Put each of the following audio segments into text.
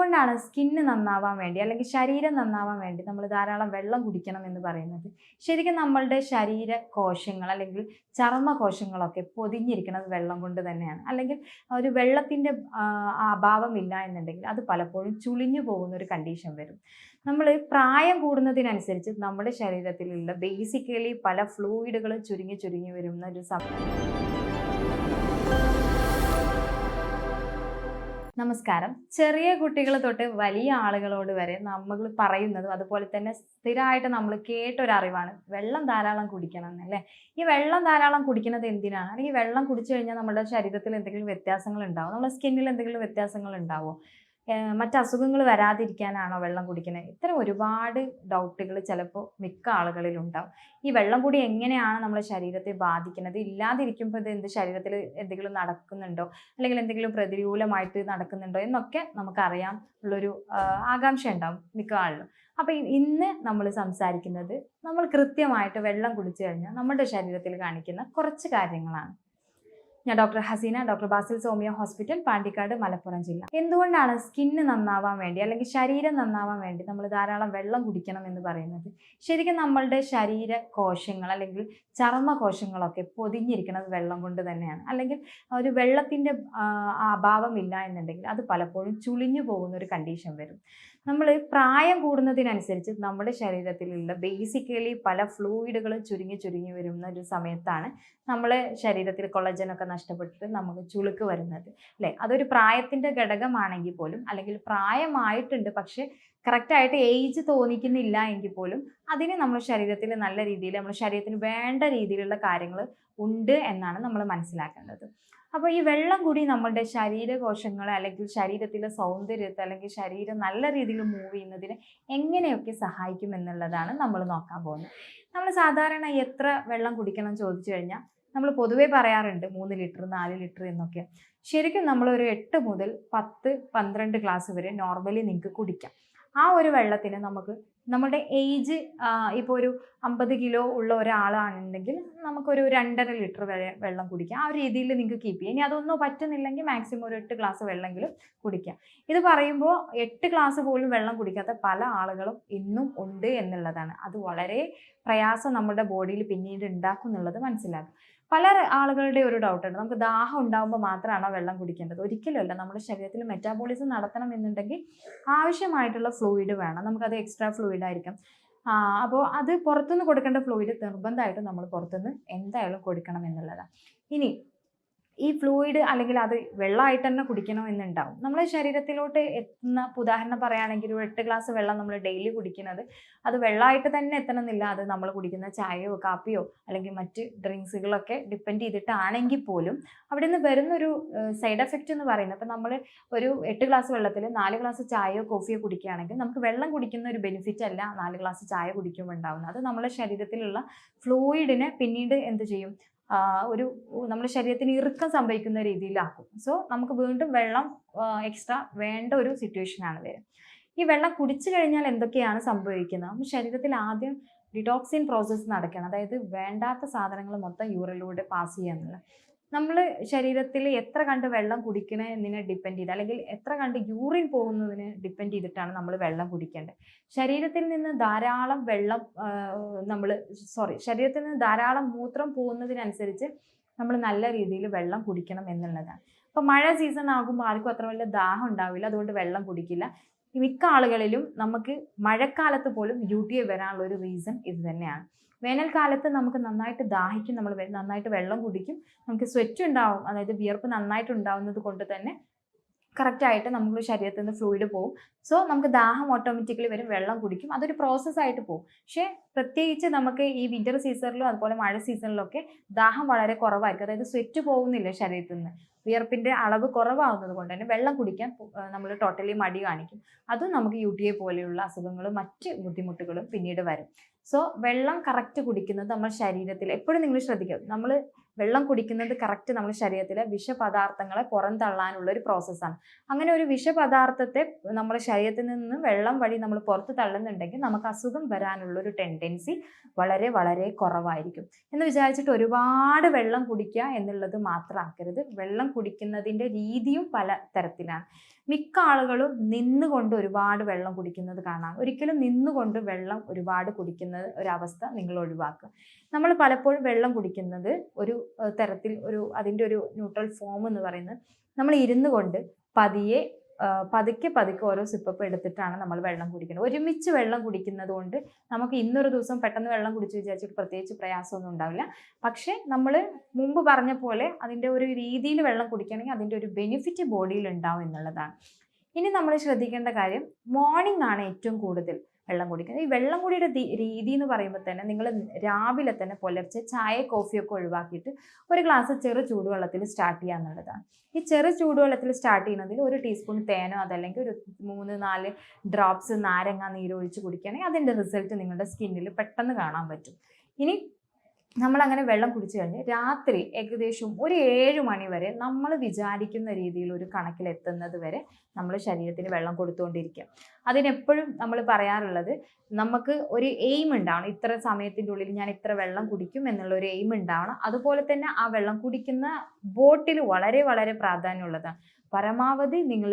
എന്തുകൊണ്ടാണ് സ്കിന്ന് നന്നാവാൻ വേണ്ടി അല്ലെങ്കിൽ ശരീരം നന്നാവാൻ വേണ്ടി നമ്മൾ ധാരാളം വെള്ളം കുടിക്കണം എന്ന് പറയുന്നത്? ശരിക്കും നമ്മളുടെ ശരീര കോശങ്ങൾ അല്ലെങ്കിൽ ചർമ്മകോശങ്ങളൊക്കെ പൊതിഞ്ഞിരിക്കുന്നത് വെള്ളം കൊണ്ട് തന്നെയാണ്. അല്ലെങ്കിൽ ഒരു വെള്ളത്തിൻ്റെ അഭാവമില്ല എന്നുണ്ടെങ്കിൽ അത് പലപ്പോഴും ചുളിഞ്ഞു പോകുന്ന ഒരു കണ്ടീഷൻ വരും. നമ്മൾ പ്രായം കൂടുന്നതിനനുസരിച്ച് നമ്മുടെ ശരീരത്തിലുള്ള ബേസിക്കലി പല ഫ്ലൂയിഡുകൾ ചുരുങ്ങി ചുരുങ്ങി വരുന്ന ഒരു നമസ്കാരം. ചെറിയ കുട്ടികൾ തൊട്ട് വലിയ ആളുകളോട് വരെ നമ്മൾ പറയുന്നതും അതുപോലെ തന്നെ സ്ഥിരമായിട്ട് നമ്മൾ കേട്ടൊരറിവാണ് വെള്ളം ധാരാളം കുടിക്കണം എന്നല്ലേ. ഈ വെള്ളം ധാരാളം കുടിക്കുന്നത് എന്തിനാണ്? അല്ലെങ്കിൽ വെള്ളം കുടിച്ചു കഴിഞ്ഞാൽ നമ്മുടെ ശരീരത്തിൽ എന്തെങ്കിലും വ്യത്യാസങ്ങൾ ഉണ്ടാവും, നമ്മുടെ സ്കിന്നിൽ എന്തെങ്കിലും വ്യത്യാസങ്ങൾ ഉണ്ടാവുമോ, മറ്റ് അസുഖങ്ങൾ വരാതിരിക്കാനാണോ വെള്ളം കുടിക്കുന്നത്? ഇത്തരം ഒരുപാട് ഡൗട്ടുകൾ ചിലപ്പോൾ മിക്ക ആളുകളിലും ഉണ്ടാവും. ഈ വെള്ളം കൂടി എങ്ങനെയാണ് നമ്മുടെ ശരീരത്തെ ബാധിക്കുന്നത്? ഇല്ലാതിരിക്കുമ്പോൾ ഇത് ശരീരത്തിൽ എന്തെങ്കിലും നടക്കുന്നുണ്ടോ, അല്ലെങ്കിൽ എന്തെങ്കിലും പ്രതികൂലമായിട്ട് നടക്കുന്നുണ്ടോ എന്നൊക്കെ നമുക്കറിയാം ഉള്ളൊരു ആകാംക്ഷ ഉണ്ടാവും മിക്ക ആളിലും. അപ്പോൾ ഇന്ന് നമ്മൾ സംസാരിക്കുന്നത് നമ്മൾ കൃത്യമായിട്ട് വെള്ളം കുടിച്ചു കഴിഞ്ഞാൽ നമ്മുടെ ശരീരത്തിൽ കാണിക്കുന്ന കുറച്ച് കാര്യങ്ങളാണ്. ഞാൻ ഡോക്ടർ ഹസീന, ഡോക്ടർ ബാസിൽ സോമിയോ ഹോസ്പിറ്റൽ, പാണ്ടിക്കാട്, മലപ്പുറം ജില്ല. എന്തുകൊണ്ടാണ് സ്കിന്ന് നന്നാവാൻ വേണ്ടി അല്ലെങ്കിൽ ശരീരം നന്നാവാൻ വേണ്ടി നമ്മൾ ധാരാളം വെള്ളം കുടിക്കണം എന്ന് പറയുന്നത്? ശരിക്കും നമ്മളുടെ ശരീര കോശങ്ങൾ അല്ലെങ്കിൽ ചർമ്മകോശങ്ങളൊക്കെ പൊതിഞ്ഞിരിക്കുന്നത് വെള്ളം കൊണ്ട് തന്നെയാണ്. അല്ലെങ്കിൽ ഒരു വെള്ളത്തിൻ്റെ അഭാവമില്ല എന്നുണ്ടെങ്കിൽ അത് പലപ്പോഴും ചുളിഞ്ഞു പോകുന്ന ഒരു കണ്ടീഷൻ വരും. നമ്മൾ പ്രായം കൂടുന്നതിനനുസരിച്ച് നമ്മുടെ ശരീരത്തിലുള്ള ബേസിക്കലി പല ഫ്ലൂയിഡുകൾ ചുരുങ്ങി ചുരുങ്ങി വരുന്ന ഒരു സമയത്താണ് നമ്മളെ ശരീരത്തിൽ കൊളജനൊക്കെ നഷ്ടപ്പെട്ടിട്ട് നമുക്ക് ചുളുക്ക് വരുന്നത്, അല്ലേ? അതൊരു പ്രായത്തിൻ്റെ ഘടകമാണെങ്കിൽ പോലും, അല്ലെങ്കിൽ പ്രായമായിട്ടുണ്ട് പക്ഷേ കറക്റ്റായിട്ട് ഏജ് തോന്നിക്കുന്നില്ല എങ്കിൽ പോലും അതിന് നമ്മുടെ ശരീരത്തിൽ നല്ല രീതിയിൽ നമ്മുടെ ശരീരത്തിന് വേണ്ട രീതിയിലുള്ള കാര്യങ്ങൾ ഉണ്ട് എന്നാണ് നമ്മൾ മനസ്സിലാക്കേണ്ടത്. അപ്പോൾ ഈ വെള്ളം കൂടി നമ്മുടെ ശരീരകോശങ്ങളെ അല്ലെങ്കിൽ ശരീരത്തിലെ സൗന്ദര്യത്തെ അല്ലെങ്കിൽ ശരീരം നല്ല രീതിയിൽ മൂവ് ചെയ്യുന്നതിന് എങ്ങനെയൊക്കെ സഹായിക്കും എന്നുള്ളതാണ് നമ്മൾ നോക്കാൻ പോകുന്നത്. നമ്മൾ സാധാരണ എത്ര വെള്ളം കുടിക്കണം ചോദിച്ചു കഴിഞ്ഞാൽ നമ്മൾ പൊതുവേ പറയാറുണ്ട് 3 ലിറ്റർ 4 ലിറ്റർ എന്നൊക്കെ. ശരിക്കും നമ്മളൊരു 8 മുതൽ 10-12 ഗ്ലാസ് വരെ നോർമലി നിങ്ങൾക്ക് കുടിക്കാം. ആ ഒരു വെള്ളത്തിന് നമുക്ക് നമ്മുടെ ഏജ് ഇപ്പോൾ ഒരു 50 കിലോ ഉള്ള ഒരാളാണെന്നുണ്ടെങ്കിൽ നമുക്കൊരു 2.5 ലിറ്റർ വരെ വെള്ളം കുടിക്കാം. ആ ഒരു രീതിയിൽ നിങ്ങൾക്ക് കീപ്പ് ചെയ്യാം. ഇനി അതൊന്നും പറ്റുന്നില്ലെങ്കിൽ മാക്സിമം ഒരു 8 ഗ്ലാസ് വെള്ളമെങ്കിലും കുടിക്കാം. ഇത് പറയുമ്പോൾ 8 ഗ്ലാസ് പോലും വെള്ളം കുടിക്കാത്ത പല ആളുകളും ഇന്നും ഉണ്ട് എന്നുള്ളതാണ്. അത് വളരെ പ്രയാസം നമ്മുടെ ബോഡിയിൽ പിന്നീട് ഉണ്ടാക്കും എന്നുള്ളത് മനസ്സിലാക്കും. പല ആളുകളുടെ ഒരു ഡൗട്ടുണ്ട്, നമുക്ക് ദാഹം ഉണ്ടാകുമ്പോൾ മാത്രമാണോ വെള്ളം കുടിക്കേണ്ടത്? ഒരിക്കലുമല്ല. നമ്മുടെ ശരീരത്തിൽ മെറ്റാബോളിസം നടത്തണം എന്നുണ്ടെങ്കിൽ ആവശ്യമായിട്ടുള്ള ഫ്ലൂയിഡ് വേണം. നമുക്കത് എക്സ്ട്രാ ഫ്ലൂയിഡ് ആയിരിക്കും. അപ്പോൾ അത് പുറത്തുനിന്ന് കൊടുക്കേണ്ട ഫ്ലൂയിഡ് നിർബന്ധമായിട്ടും നമ്മൾ പുറത്തുനിന്ന് എന്തായാലും കൊടുക്കണം എന്നുള്ളതാണ്. ഇനി ഈ ഫ്ലൂയിഡ് അല്ലെങ്കിൽ അത് വെള്ളമായിട്ട് തന്നെ കുടിക്കണം എന്നുണ്ടാവും. നമ്മുടെ ശരീരത്തിലോട്ട് എത്തുന്ന, ഉദാഹരണം പറയുകയാണെങ്കിൽ ഒരു 8 ഗ്ലാസ് വെള്ളം നമ്മൾ ഡെയിലി കുടിക്കുന്നത് അത് വെള്ളമായിട്ട് തന്നെ എത്തണമെന്നില്ല. അത് നമ്മൾ കുടിക്കുന്ന ചായയോ കാപ്പിയോ അല്ലെങ്കിൽ മറ്റ് ഡ്രിങ്ക്സുകളൊക്കെ ഡിപ്പെൻഡ് ചെയ്തിട്ടാണെങ്കിൽ പോലും അവിടെ നിന്ന് വരുന്നൊരു സൈഡ് എഫക്റ്റ് എന്ന് പറയുന്നത്, ഇപ്പം നമ്മൾ ഒരു 8 ഗ്ലാസ് വെള്ളത്തിൽ 4 ഗ്ലാസ് ചായയോ കോഫിയോ കുടിക്കുകയാണെങ്കിൽ നമുക്ക് വെള്ളം കുടിക്കുന്ന ഒരു ബെനിഫിറ്റ് അല്ല 4 ഗ്ലാസ് ചായ കുടിക്കുമ്പോൾ ഉണ്ടാകുന്നത്. അത് നമ്മുടെ ശരീരത്തിലുള്ള ഫ്ലൂയിഡിനെ പിന്നീട് എന്ത് ചെയ്യും, ഒരു നമ്മുടെ ശരീരത്തിന് ഇറുക്കം സംഭവിക്കുന്ന രീതിയിലാക്കും. സോ നമുക്ക് വീണ്ടും വെള്ളം എക്സ്ട്രാ വേണ്ട ഒരു സിറ്റുവേഷനാണ് വരും. ഈ വെള്ളം കുടിച്ചു കഴിഞ്ഞാൽ എന്തൊക്കെയാണ് സംഭവിക്കുന്നത്? നമ്മുടെ ശരീരത്തിൽ ആദ്യം ഡിറ്റോക്സിൻ പ്രോസസ്സ് നടക്കണം. അതായത് വേണ്ടാത്ത സാധനങ്ങൾ മൊത്തം യൂറിനിലൂടെ പാസ് ചെയ്യുക എന്നുള്ളത്. നമ്മൾ ശരീരത്തിൽ എത്ര കണ്ട് വെള്ളം കുടിക്കണതിനെ ഡിപ്പെൻഡ് ചെയ്ത്, അല്ലെങ്കിൽ എത്ര കണ്ട് യൂറിൻ പോകുന്നതിന് ഡിപ്പെൻഡ് ചെയ്തിട്ടാണ് നമ്മൾ വെള്ളം കുടിക്കേണ്ടത്. ശരീരത്തിൽ നിന്ന് ധാരാളം ശരീരത്തിൽ നിന്ന് ധാരാളം മൂത്രം പോകുന്നതിനനുസരിച്ച് നമ്മൾ നല്ല രീതിയിൽ വെള്ളം കുടിക്കണം എന്നുള്ളതാണ്. അപ്പോൾ മഴ സീസൺ ആകുമ്പോൾ ആർക്കും അത്ര വലിയ ദാഹം ഉണ്ടാവില്ല, അതുകൊണ്ട് വെള്ളം കുടിക്കില്ല. മിക്ക ആളുകളിലും നമുക്ക് മഴക്കാലത്ത് പോലും UTI വരാനുള്ള ഒരു റീസൺ ഇത് തന്നെയാണ്. വേനൽക്കാലത്ത് നമുക്ക് നന്നായിട്ട് ദാഹിക്കും, നമ്മൾ നന്നായിട്ട് വെള്ളം കുടിക്കും, നമുക്ക് സ്വെറ്റ് ഉണ്ടാവും, അതായത് വിയർപ്പ് നന്നായിട്ട് ഉണ്ടാവുന്നത് കൊണ്ട് തന്നെ കറക്റ്റായിട്ട് നമ്മുടെ ശരീരത്തിൽ നിന്ന് ഫ്ലൂയിഡ് പോകും. സോ നമുക്ക് ദാഹം ഓട്ടോമാറ്റിക്കലി വരും, വെള്ളം കുടിക്കും, അതൊരു പ്രോസസ്സായിട്ട് പോകും. പക്ഷേ പ്രത്യേകിച്ച് നമുക്ക് ഈ വിൻ്റർ സീസണിലും അതുപോലെ മഴ സീസണിലൊക്കെ ദാഹം വളരെ കുറവായിരിക്കും. അതായത് സ്വെറ്റ് പോകുന്നില്ല ശരീരത്തിൽ നിന്ന്, വിയർപ്പിൻ്റെ അളവ് കുറവാകുന്നത് കൊണ്ട് തന്നെ വെള്ളം കുടിക്കാൻ നമ്മൾ ടോട്ടലി മടി കാണിക്കും. അതും നമുക്ക് UTI പോലെയുള്ള അസുഖങ്ങളും മറ്റ് ബുദ്ധിമുട്ടുകളും പിന്നീട് വരും. സോ വെള്ളം കറക്റ്റ് കുടിക്കുന്നത് നമ്മുടെ ശരീരത്തിൽ എപ്പോഴും നിങ്ങൾ ശ്രദ്ധിക്കുക, നമ്മൾ വെള്ളം കുടിക്കുന്നത് കറക്റ്റ് നമ്മുടെ ശരീരത്തിലെ വിഷപദാർത്ഥങ്ങളെ പുറന്തള്ളാനുള്ള ഒരു പ്രോസസ്സാണ്. അങ്ങനെ ഒരു വിഷപദാർത്ഥത്തെ നമ്മുടെ ശരീരത്തിൽ നിന്ന് വെള്ളം വഴി നമ്മൾ പുറത്ത് തള്ളുന്നുണ്ടെങ്കിൽ നമുക്ക് അസുഖം വരാനുള്ളൊരു ടെൻഡൻസി വളരെ വളരെ കുറവായിരിക്കും. എന്ന് വിചാരിച്ചിട്ട് ഒരുപാട് വെള്ളം കുടിക്കുക എന്നുള്ളത് മാത്രമാക്കരുത്. വെള്ളം കുടിക്കുന്നതിൻ്റെ രീതിയും പല തരത്തിലാണ്. മിക്ക ആളുകളും നിന്നുകൊണ്ട് ഒരുപാട് വെള്ളം കുടിക്കുന്നത് കാണാം. ഒരിക്കലും നിന്നുകൊണ്ട് വെള്ളം ഒരുപാട് കുടിക്കുന്ന ഒരവസ്ഥ നിങ്ങൾ ഒഴിവാക്കുക. നമ്മൾ പലപ്പോഴും വെള്ളം കുടിക്കുന്നത് ഒരു തരത്തിൽ അതിൻ്റെ ഒരു ന്യൂട്രൽ ഫോം എന്ന് പറയുന്നത് നമ്മൾ ഇരുന്നു കൊണ്ട് പതുക്കെ ഓരോ സിപ്പപ്പ് എടുത്തിട്ടാണ് നമ്മൾ വെള്ളം കുടിക്കുന്നത്. ഒരുമിച്ച് വെള്ളം കുടിക്കുന്നത് കൊണ്ട് നമുക്ക് ഇന്നൊരു ദിവസം പെട്ടെന്ന് വെള്ളം കുടിച്ച് വിചാരിച്ചിട്ട് പ്രത്യേകിച്ച് പ്രയാസമൊന്നും ഉണ്ടാവില്ല. പക്ഷേ നമ്മൾ മുമ്പ് പറഞ്ഞ പോലെ അതിൻ്റെ ഒരു രീതിയിൽ വെള്ളം കുടിക്കുകയാണെങ്കിൽ അതിൻ്റെ ഒരു ബെനിഫിറ്റ് ബോഡിയിൽ ഉണ്ടാവും എന്നുള്ളതാണ്. ഇനി നമ്മൾ ശ്രദ്ധിക്കേണ്ട കാര്യം, മോർണിംഗ് ആണ് ഏറ്റവും കൂടുതൽ വെള്ളം കുടിക്കുന്നത്. ഈ വെള്ളം കുടിയുടെ രീതി എന്ന് പറയുമ്പോൾ തന്നെ നിങ്ങൾ രാവിലെ തന്നെ പുലർച്ചെ ചായ കോഫിയൊക്കെ ഒഴിവാക്കിയിട്ട് ഒരു ഗ്ലാസ് ചെറു ചൂടുവെള്ളത്തിൽ സ്റ്റാർട്ട് ചെയ്യുക എന്നുള്ളതാണ്. ഈ ചെറു ചൂടുവെള്ളത്തിൽ സ്റ്റാർട്ട് ചെയ്യുന്നതിൽ ഒരു ടീസ്പൂൺ തേനോ അതല്ലെങ്കിൽ ഒരു 3-4 ഡ്രോപ്സ് നാരങ്ങ നീര് ഒഴിച്ച് കുടിക്കുകയാണെങ്കിൽ അതിൻ്റെ റിസൾട്ട് നിങ്ങളുടെ സ്കിന്നിൽ പെട്ടെന്ന് കാണാൻ പറ്റും. ഇനി നമ്മളങ്ങനെ വെള്ളം കുടിച്ചു കഴിഞ്ഞ് രാത്രി ഏകദേശം ഒരു 7 മണി വരെ നമ്മൾ വിചാരിക്കുന്ന രീതിയിൽ ഒരു കണക്കിലെത്തുന്നത് വരെ നമ്മൾ ശരീരത്തിന് വെള്ളം കൊടുത്തുകൊണ്ടിരിക്കുക. അതിനെപ്പോഴും നമ്മൾ പറയാറുള്ളത്, നമുക്ക് ഒരു എയിം ഉണ്ടാവണം. ഇത്ര സമയത്തിൻ്റെ ഉള്ളിൽ ഞാൻ ഇത്ര വെള്ളം കുടിക്കും എന്നുള്ള ഒരു എയിം ഉണ്ടാവണം. അതുപോലെ തന്നെ ആ വെള്ളം കുടിക്കുന്ന ബോട്ടിൽ വളരെ വളരെ പ്രാധാന്യമുള്ളതാണ്. പരമാവധി നിങ്ങൾ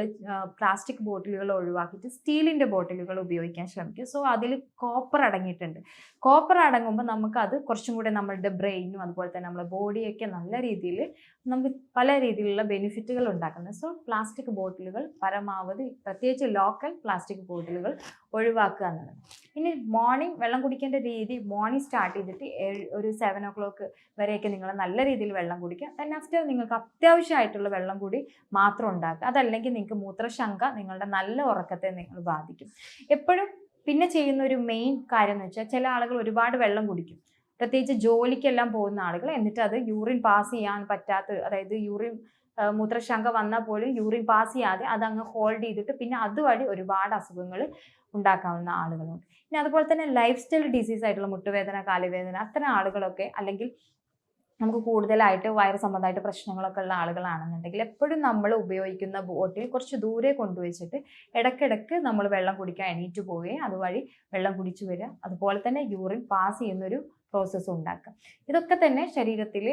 പ്ലാസ്റ്റിക് ബോട്ടിലുകൾ ഒഴിവാക്കിയിട്ട് സ്റ്റീലിൻ്റെ ബോട്ടിലുകൾ ഉപയോഗിക്കാൻ ശ്രമിക്കുക. സോ അതിൽ കോപ്പർ അടങ്ങിയിട്ടുണ്ട്. കോപ്പർ അടങ്ങുമ്പോൾ നമുക്കത് കുറച്ചും കൂടെ നമ്മളുടെ ബ്രെയിനും അതുപോലെ തന്നെ നമ്മുടെ ബോഡിയൊക്കെ നല്ല രീതിയിൽ നമുക്ക് പല രീതിയിലുള്ള ബെനിഫിറ്റുകൾ ഉണ്ടാക്കുന്നത്. സോ പ്ലാസ്റ്റിക് ബോട്ടിലുകൾ പരമാവധി, പ്രത്യേകിച്ച് ലോക്കൽ പ്ലാസ്റ്റിക് ബോട്ടിലുകൾ ഒഴിവാക്കുക എന്നുള്ളത്. ഇനി മോർണിംഗ് വെള്ളം കുടിക്കേണ്ട രീതി, മോർണിംഗ് സ്റ്റാർട്ട് ചെയ്തിട്ട് ഒരു 7 o'clock വരെയൊക്കെ നിങ്ങൾ നല്ല രീതിയിൽ വെള്ളം കുടിക്കുക. ദെൻ ആഫ്റ്റർ നിങ്ങൾക്ക് അത്യാവശ്യമായിട്ടുള്ള വെള്ളം കൂടി മാത്രം ഉണ്ടാക്കുക. അതല്ലെങ്കിൽ നിങ്ങൾക്ക് മൂത്രശങ്ക നിങ്ങളുടെ നല്ല ഉറക്കത്തെ നിങ്ങൾ ബാധിക്കും. എപ്പോഴും പിന്നെ ചെയ്യുന്ന ഒരു മെയിൻ കാര്യം എന്ന് വെച്ചാൽ, ചില ആളുകൾ ഒരുപാട് വെള്ളം കുടിക്കും, പ്രത്യേകിച്ച് ജോലിക്കെല്ലാം പോകുന്ന ആളുകൾ. എന്നിട്ട് അത് യൂറിൻ പാസ് ചെയ്യാൻ പറ്റാത്ത, അതായത് മൂത്രശങ്ക വന്നാൽ പോലും യൂറിൻ പാസ് ചെയ്യാതെ അതങ്ങ് ഹോൾഡ് ചെയ്തിട്ട് പിന്നെ അതുവഴി ഒരുപാട് അസുഖങ്ങൾ ഉണ്ടാക്കാവുന്ന ആളുകളുണ്ട്. ഇനി അതുപോലെ തന്നെ ലൈഫ് സ്റ്റൈൽ ഡിസീസ് ആയിട്ടുള്ള മുട്ടുവേദന, കാലുവേദന, അത്തരം ആളുകളൊക്കെ, അല്ലെങ്കിൽ നമുക്ക് കൂടുതലായിട്ട് വയറ് സംബന്ധമായിട്ട് പ്രശ്നങ്ങളൊക്കെ ഉള്ള ആളുകളാണെന്നുണ്ടെങ്കിൽ എപ്പോഴും നമ്മൾ ഉപയോഗിക്കുന്ന ബോട്ടിൽ കുറച്ച് ദൂരെ കൊണ്ടുവച്ചിട്ട് ഇടയ്ക്കിടയ്ക്ക് നമ്മൾ വെള്ളം കുടിക്കാൻ എണീറ്റ് പോവുകയും അതുവഴി വെള്ളം കുടിച്ചു വരിക. അതുപോലെ തന്നെ യൂറിൻ പാസ് ചെയ്യുന്നൊരു പ്രോസസ്സ് ഉണ്ടാക്കുക. ഇതൊക്കെ തന്നെ ശരീരത്തിൽ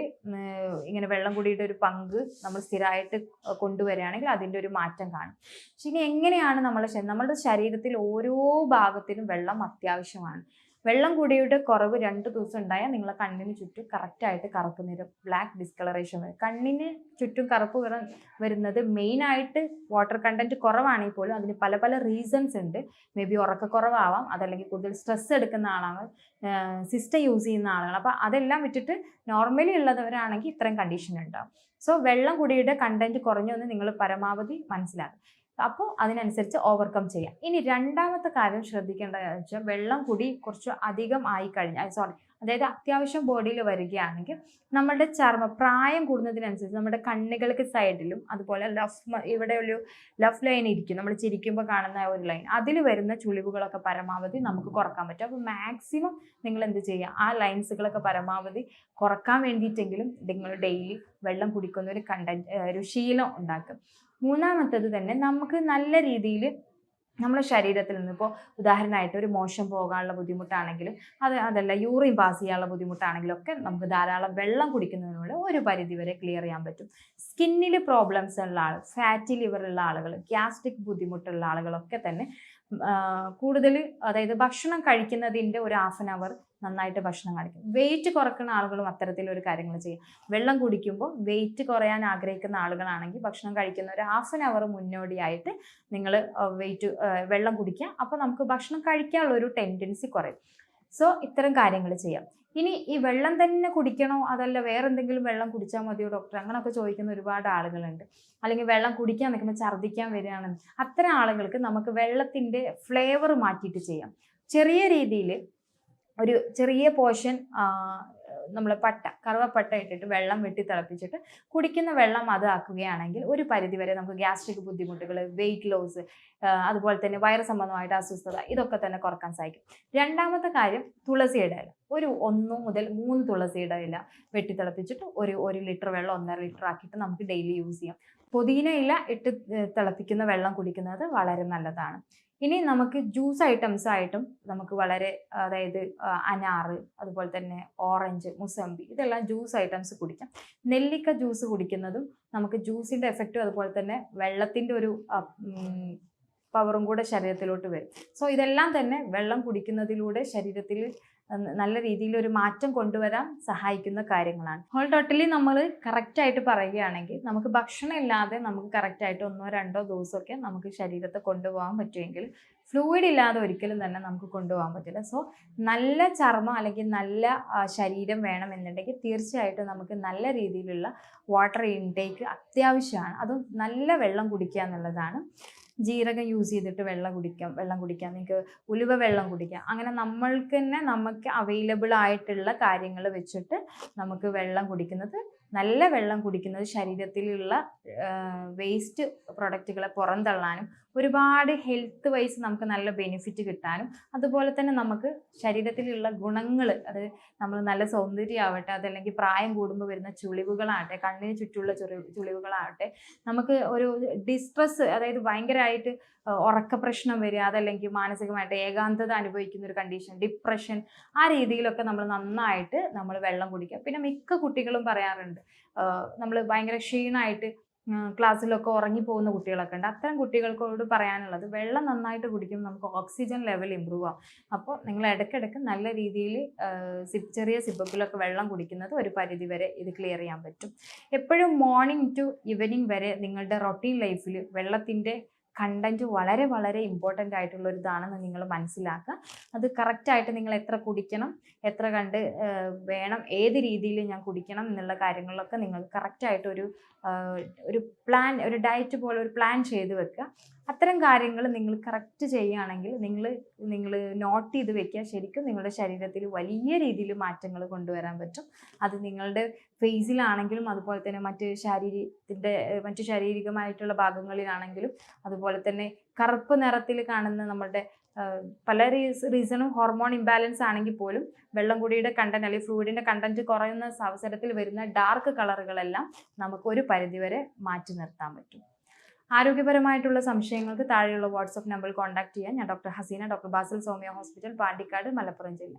ഇങ്ങനെ വെള്ളം കുടിയുടെ ഒരു പങ്ക് നമ്മൾ സ്ഥിരമായിട്ട് കൊണ്ടുവരികയാണെങ്കിൽ അതിൻ്റെ ഒരു മാറ്റം കാണും. പക്ഷെ ഇനി എങ്ങനെയാണ് നമ്മുടെ ശരീരത്തിൽ ഓരോ ഭാഗത്തിനും വെള്ളം അത്യാവശ്യമാണ്. വെള്ളം കുടിയുടെ കുറവ് 2 ദിവസം ഉണ്ടായാൽ നിങ്ങളെ കണ്ണിന് ചുറ്റും കറക്റ്റായിട്ട് കറുപ്പ് നിറം, ബ്ലാക്ക് ഡിസ്കളറേഷൻ വരും. കണ്ണിന് ചുറ്റും കറുപ്പ് വരുന്നത് മെയിനായിട്ട് വാട്ടർ കണ്ടന്റ് കുറവാണെങ്കിൽ പോലും അതിന് പല പല റീസൺസ് ഉണ്ട്. മേ ബി ഉറക്കക്കുറവാവാം, അതല്ലെങ്കിൽ കൂടുതൽ സ്ട്രെസ് എടുക്കുന്ന ആളാണ്, സിസ്റ്റം യൂസ് ചെയ്യുന്ന ആളുകൾ. അപ്പോൾ അതെല്ലാം വിട്ടിട്ട് നോർമലി ഉള്ളവരാണെങ്കിൽ ഇത്രയും കണ്ടീഷൻ ഉണ്ടാവും. സോ വെള്ളം കുടിയുടെ കണ്ടന്റ് കുറഞ്ഞൊന്ന് നിങ്ങൾ പരമാവധി മനസ്സിലാക്കും. അപ്പോൾ അതിനനുസരിച്ച് ഓവർകം ചെയ്യാം. ഇനി രണ്ടാമത്തെ കാര്യം ശ്രദ്ധിക്കേണ്ടതെന്ന് വെച്ചാൽ, വെള്ളം കുടി കുറച്ച് അധികം ആയിക്കഴിഞ്ഞാൽ, അതായത് അത്യാവശ്യം ബോഡിയിൽ വരികയാണെങ്കിൽ നമ്മുടെ ചർമ്മം പ്രായം കൂടുന്നതിനനുസരിച്ച് നമ്മുടെ കണ്ണുകൾക്ക് സൈഡിലും അതുപോലെ ഇവിടെ ഒരു ലഫ് ലൈൻ ഇരിക്കും, നമ്മൾ ചിരിക്കുമ്പോൾ കാണുന്ന ഒരു ലൈൻ, അതിൽ വരുന്ന ചുളിവുകളൊക്കെ പരമാവധി നമുക്ക് കുറക്കാൻ പറ്റും. അപ്പോൾ മാക്സിമം നിങ്ങൾ എന്ത് ചെയ്യുക, ആ ലൈൻസുകളൊക്കെ പരമാവധി കുറക്കാൻ വേണ്ടിയിട്ടെങ്കിലും നിങ്ങൾ ഡെയിലി വെള്ളം കുടിക്കുന്ന ഒരു ശീലം ഉണ്ടാക്കും. മൂന്നാമത്തത് തന്നെ, നമുക്ക് നല്ല രീതിയിൽ നമ്മുടെ ശരീരത്തിൽ നിന്ന്, ഇപ്പോൾ ഉദാഹരണമായിട്ട് ഒരു മോശം പോകാനുള്ള ബുദ്ധിമുട്ടാണെങ്കിലും അതല്ല യൂറിൻ പാസ് ചെയ്യാനുള്ള ബുദ്ധിമുട്ടാണെങ്കിലും ഒക്കെ നമുക്ക് ധാരാളം വെള്ളം കുടിക്കുന്നതിലൂടെ ഒരു പരിധി വരെ ക്ലിയർ ചെയ്യാൻ പറ്റും. സ്കിന്നിൽ പ്രോബ്ലംസ് ഉള്ള ആൾ, ഫാറ്റി ലിവർ ഉള്ള ആളുകൾ, ഗ്യാസ്ട്രിക് ബുദ്ധിമുട്ടുള്ള ആളുകളൊക്കെ തന്നെ കൂടുതൽ, അതായത് ഭക്ഷണം കഴിക്കുന്നതിൻ്റെ ഒരു 1/2 hour നന്നായിട്ട് ഭക്ഷണം കഴിക്കും. വെയിറ്റ് കുറക്കുന്ന ആളുകളും അത്തരത്തിലൊരു കാര്യങ്ങൾ ചെയ്യും. വെള്ളം കുടിക്കുമ്പോൾ വെയിറ്റ് കുറയാൻ ആഗ്രഹിക്കുന്ന ആളുകളാണെങ്കിൽ ഭക്ഷണം കഴിക്കുന്ന ഒരു 1/2 hour മുന്നോടിയായിട്ട് നിങ്ങൾ വെള്ളം കുടിക്കുക. അപ്പോൾ നമുക്ക് ഭക്ഷണം കഴിക്കാനുള്ള ഒരു ടെൻഡൻസി കുറയും. സോ ഇത്തരം കാര്യങ്ങൾ ചെയ്യാം. ഇനി ഈ വെള്ളം തന്നെ കുടിക്കണോ, അതല്ല വേറെ എന്തെങ്കിലും വെള്ളം കുടിച്ചാൽ മതിയോ ഡോക്ടർ, അങ്ങനെയൊക്കെ ചോദിക്കുന്ന ഒരുപാട് ആളുകളുണ്ട്. അല്ലെങ്കിൽ വെള്ളം കുടിക്കാൻ നിൽക്കുമ്പോൾ ഛർദ്ദിക്കാൻ വരികയാണെന്ന്, അത്തരം ആളുകൾക്ക് നമുക്ക് വെള്ളത്തിൻ്റെ ഫ്ലേവർ മാറ്റിയിട്ട് ചെയ്യാം. ചെറിയ രീതിയിൽ ഒരു ചെറിയ പോർഷൻ നമ്മൾ കറുവപ്പട്ട ഇട്ടിട്ട് വെള്ളം വെട്ടി തിളപ്പിച്ചിട്ട് കുടിക്കുന്ന വെള്ളം അതാക്കുകയാണെങ്കിൽ ഒരു പരിധിവരെ നമുക്ക് ഗ്യാസ്ട്രിക് ബുദ്ധിമുട്ടുകൾ, വെയിറ്റ് ലോസ്, അതുപോലെ തന്നെ വയറ് സംബന്ധമായിട്ട് അസ്വസ്ഥത, ഇതൊക്കെ തന്നെ കുറക്കാൻ സാധിക്കും. രണ്ടാമത്തെ കാര്യം, തുളസിയുടെ ഇല, ഒരു 1 മുതൽ 3 തുളസിയുടെ ഇല വെട്ടി തിളപ്പിച്ചിട്ട് ഒരു ലിറ്റർ വെള്ളം 1.5 ലിറ്റർ ആക്കിയിട്ട് നമുക്ക് ഡെയിലി യൂസ് ചെയ്യാം. പുതിന ഇല ഇട്ട് തിളപ്പിക്കുന്ന വെള്ളം കുടിക്കുന്നത് വളരെ നല്ലതാണ്. ഇനി നമുക്ക് ജ്യൂസ് ഐറ്റംസ് ആയിട്ടും നമുക്ക് വളരെ, അതായത് അനാറ്, അതുപോലെ തന്നെ ഓറഞ്ച്, മുസമ്പി, ഇതെല്ലാം ജ്യൂസ് ഐറ്റംസ് കുടിക്കാം. നെല്ലിക്ക ജ്യൂസ് കുടിക്കുന്നതും നമുക്ക് ജ്യൂസിന്റെ എഫക്റ്റും അതുപോലെ തന്നെ വെള്ളത്തിന്റെ ഒരു പവറും കൂടെ ശരീരത്തിലോട്ട് വരും. സോ ഇതെല്ലാം തന്നെ വെള്ളം കുടിക്കുന്നതിലൂടെ ശരീരത്തിൽ നല്ല രീതിയിൽ ഒരു മാറ്റം കൊണ്ടുവരാൻ സഹായിക്കുന്ന കാര്യങ്ങളാണ്. ഹോൾ ടോട്ടലി നമ്മൾ കറക്റ്റായിട്ട് പറയുകയാണെങ്കിൽ നമുക്ക് ഭക്ഷണം ഇല്ലാതെ നമുക്ക് കറക്റ്റായിട്ട് 1-2 ദിവസമൊക്കെ നമുക്ക് ശരീരത്തെ കൊണ്ടുപോകാൻ പറ്റുമെങ്കിൽ ഫ്ലൂയിഡ് ഇല്ലാതെ ഒരിക്കലും തന്നെ നമുക്ക് കൊണ്ടുപോകാൻ പറ്റില്ല. സോ നല്ല ചർമ്മം അല്ലെങ്കിൽ നല്ല ശരീരം വേണമെന്നുണ്ടെങ്കിൽ തീർച്ചയായിട്ടും നമുക്ക് നല്ല രീതിയിലുള്ള വാട്ടർ ഇൻടേക്ക് അത്യാവശ്യമാണ്. അതും നല്ല വെള്ളം കുടിക്കുക എന്നുള്ളതാണ്. ജീരകം യൂസ് ചെയ്തിട്ട് വെള്ളം കുടിക്കാം, നിങ്ങൾക്ക് ഉലുവ വെള്ളം കുടിക്കാം. അങ്ങനെ നമ്മൾക്ക് തന്നെ നമുക്ക് അവൈലബിൾ ആയിട്ടുള്ള കാര്യങ്ങൾ വെച്ചിട്ട് നമുക്ക് വെള്ളം കുടിക്കുന്നത്, നല്ല വെള്ളം കുടിക്കുന്നത് ശരീരത്തിലുള്ള വേസ്റ്റ് പ്രൊഡക്റ്റുകളെ പുറന്തള്ളാനും ഒരുപാട് ഹെൽത്ത് വൈസ് നമുക്ക് നല്ല ബെനിഫിറ്റ് കിട്ടാനും അതുപോലെ തന്നെ നമുക്ക് ശരീരത്തിലുള്ള ഗുണങ്ങൾ, അത് നമ്മൾ നല്ല സൗന്ദര്യമാവട്ടെ, അതല്ലെങ്കിൽ പ്രായം കൂടുമ്പോൾ വരുന്ന ചുളിവുകളാവട്ടെ, കണ്ണിന് ചുറ്റുമുള്ള ചുളിവുകളാവട്ടെ, നമുക്ക് ഒരു ഡിസ്ട്രെസ്, അതായത് ഭയങ്കരമായിട്ട് ഉറക്ക പ്രശ്നം വരിക, അതല്ലെങ്കിൽ മാനസികമായിട്ട് ഏകാന്തത അനുഭവിക്കുന്ന ഒരു കണ്ടീഷൻ, ഡിപ്രഷൻ, ആ രീതിയിലൊക്കെ നമ്മൾ നന്നായിട്ട് വെള്ളം കുടിക്കുക. പിന്നെ മിക്ക കുട്ടികളും പറയാറുണ്ട് നമ്മൾ ഭയങ്കര ക്ഷീണമായിട്ട് ക്ലാസ്സിലൊക്കെ ഉറങ്ങിപ്പോകുന്ന കുട്ടികളൊക്കെ ഉണ്ട്. അത്തരം കുട്ടികൾക്കോട് പറയാനുള്ളത് വെള്ളം നന്നായിട്ട് കുടിക്കുമ്പോൾ നമുക്ക് ഓക്സിജൻ ലെവൽ ഇമ്പ്രൂവ് ആവും. അപ്പോൾ നിങ്ങൾ ഇടയ്ക്കിടയ്ക്ക് നല്ല രീതിയിൽ ചെറിയ സിപ്പപ്പിലൊക്കെ വെള്ളം കുടിക്കുന്നത് ഒരു പരിധി വരെ ഇത് ക്ലിയർ ചെയ്യാൻ പറ്റും. എപ്പോഴും മോർണിംഗ് ടു ഈവനിങ് വരെ നിങ്ങളുടെ റൊട്ടീൻ ലൈഫിൽ വെള്ളത്തിൻ്റെ കണ്ടന്റ് വളരെ വളരെ ഇമ്പോർട്ടൻ്റ് ആയിട്ടുള്ള ഒരു ഇതാണെന്ന് നിങ്ങൾ മനസ്സിലാക്കുക. അത് കറക്റ്റായിട്ട് നിങ്ങൾ എത്ര കുടിക്കണം, എത്ര കണ്ട് വേണം, ഏത് രീതിയിൽ ഞാൻ കുടിക്കണം എന്നുള്ള കാര്യങ്ങളിലൊക്കെ നിങ്ങൾ കറക്റ്റായിട്ട് ഒരു പ്ലാൻ, ഒരു ഡയറ്റ് പോലെ ഒരു പ്ലാൻ ചെയ്ത് വെക്കുക. അത്തരം കാര്യങ്ങൾ നിങ്ങൾ കറക്റ്റ് ചെയ്യുകയാണെങ്കിൽ നിങ്ങൾ നോട്ട് ചെയ്ത് വെക്കുക. ശരിക്കും നിങ്ങളുടെ ശരീരത്തിൽ വലിയ രീതിയിൽ മാറ്റങ്ങൾ കൊണ്ടുവരാൻ പറ്റും. അത് നിങ്ങളുടെ ഫേസിലാണെങ്കിലും അതുപോലെ തന്നെ മറ്റ് ശാരീരികമായിട്ടുള്ള ഭാഗങ്ങളിലാണെങ്കിലും അതുപോലെ തന്നെ കറുപ്പ് നിറത്തിൽ കാണുന്ന നമ്മുടെ പല റീസണും ഹോർമോൺ ഇംബാലൻസ് ആണെങ്കിൽ പോലും വെള്ളം കൂടിയുടെ കണ്ടന്റ് അല്ലെങ്കിൽ ഫ്ലൂയിഡിന്റെ കണ്ടന്റ് കുറയുന്ന അവസരത്തിൽ വരുന്ന ഡാർക്ക് കളറുകളെല്ലാം നമുക്ക് ഒരു പരിധിവരെ മാറ്റി നിർത്താൻ പറ്റും. ആരോഗ്യപരമായിട്ടുള്ള സംശയങ്ങൾക്ക് താഴെയുള്ള വാട്സ്ആപ്പ് നമ്പറിൽ കോൺടാക്ട് ചെയ്യാൻ. ഞാൻ doctor Haseena, doctor Basil സോമിയ hospital, Pandikkad, Malappuram ജില്ല.